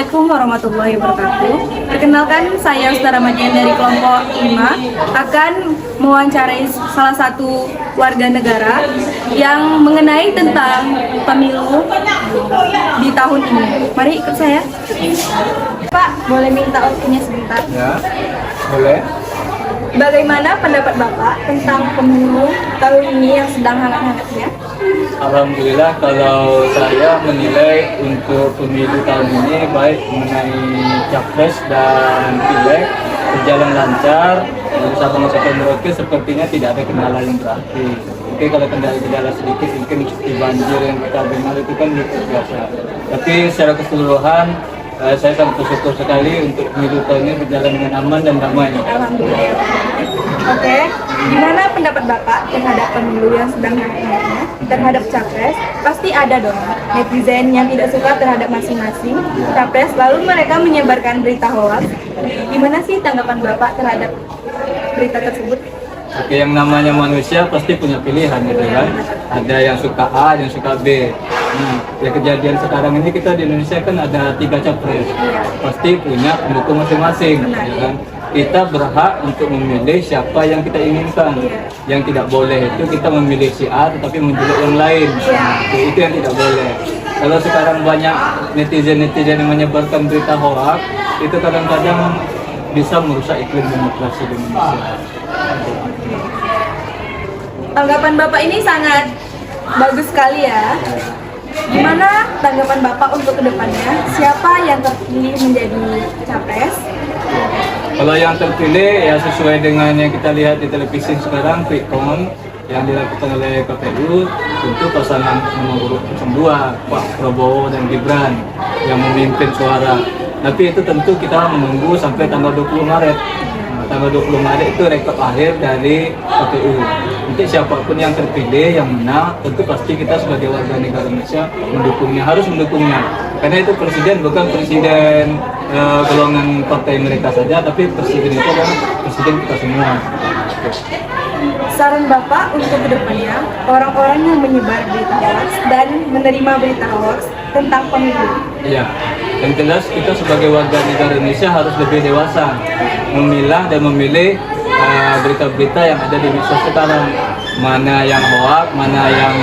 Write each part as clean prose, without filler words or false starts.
Assalamualaikum warahmatullahi wabarakatuh. Perkenalkan, saya Ustaz Ramadan dari kelompok 5 akan mewawancarai salah satu warga negara yang mengenai tentang pemilu di tahun ini. Mari ikut saya. Pak, boleh minta waktunya sebentar? Ya, boleh. Bagaimana pendapat Bapak tentang pemilu tahun ini yang sedang hangat-hangatnya? Alhamdulillah, kalau saya menilai untuk pemilu tahun ini baik mengenai capres dan pileg berjalan lancar. Dari Sabang sampai Merauke sepertinya tidak ada kendala yang berarti. Oke, kalau kendala-kendala sedikit mungkin seperti banjir yang kita dengar itu kan biasa. Tapi secara keseluruhan saya sangat bersyukur sekali untuk pemilu tahun ini berjalan dengan aman dan damai. Alhamdulillah. Oke, gimana pendapat Bapak terhadap pemilu yang sedang hangat-hangatnya, terhadap capres? Pasti ada dong netizen yang tidak suka terhadap masing-masing capres, lalu mereka menyebarkan berita hoax. Gimana sih tanggapan Bapak terhadap berita tersebut? Oke, yang namanya manusia pasti punya pilihan gitu kan. Ada yang suka A, yang suka B. Ya kejadian sekarang ini kita di Indonesia kan ada 3 capres. Pasti punya pendukung masing-masing, ya kan. Kita berhak untuk memilih siapa yang kita inginkan. Yang tidak boleh itu kita memilih si A tetapi menjelek yang lain. Itu yang tidak boleh. Kalau sekarang banyak netizen-netizen yang menyebarkan berita hoax, itu kadang-kadang bisa merusak iklim demokrasi di Indonesia. Tanggapan Bapak ini sangat bagus sekali ya. Gimana tanggapan Bapak untuk kedepannya? Siapa yang terpilih menjadi capres? Kalau yang terpilih ya sesuai dengan yang kita lihat di televisi sekarang, quick count yang dilakukan oleh KPU, tentu pasangan nomor urut 2, Pak Prabowo dan Gibran yang memimpin suara. Tapi itu tentu kita menunggu sampai tanggal 20 Maret. Tanggal 20 Maret itu rekap akhir dari KPU. Nanti siapapun yang terpilih, yang menang, tentu pasti kita sebagai warga negara Indonesia mendukungnya, harus mendukungnya. Karena itu presiden bukan presiden golongan partai mereka saja, tapi presiden itu adalah presiden kita semua. Saran Bapak untuk kedepannya, orang-orang yang menyebar berita hoax dan menerima berita hoax tentang pemilu. Iya, yang jelas kita sebagai warga negara Indonesia harus lebih dewasa memilah dan memilih berita-berita yang ada di medsos sekarang. Mana yang hoax, mana yang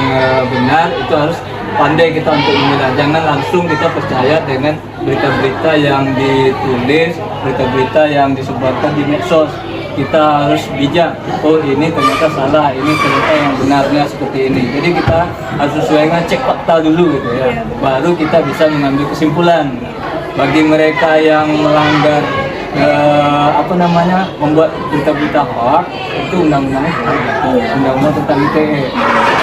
benar, itu harus pandai kita untuk memilah. Jangan langsung kita percaya dengan berita-berita yang ditulis, berita-berita yang disebarkan di medsos. Kita harus bijak, oh ini ternyata salah, ini ternyata yang benarnya seperti ini. Jadi kita harus sesuai dengan cek fakta dulu gitu ya, baru kita bisa mengambil kesimpulan. Bagi mereka yang melanggar membuat berita-berita hoax, itu undang-undangnya undang-undang tentang ITE.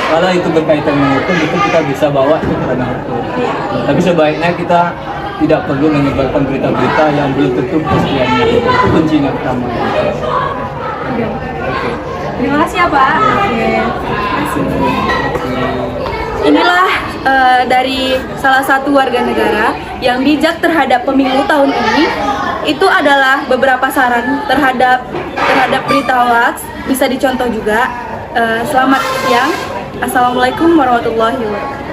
Kalau itu berkaitan dengan hukum, itu kita bisa bawa itu ke ranah hukum. Tapi sebaiknya kita tidak perlu menyebarkan berita-berita yang belum tentu kepastiannya. Itu kuncinya pertama. Terima kasih ya Pak. Inilah dari salah satu warga negara yang bijak terhadap pemilu tahun ini. Itu adalah beberapa saran terhadap berita hoax, bisa dicontoh juga. Selamat siang. Assalamualaikum warahmatullahi wabarakatuh.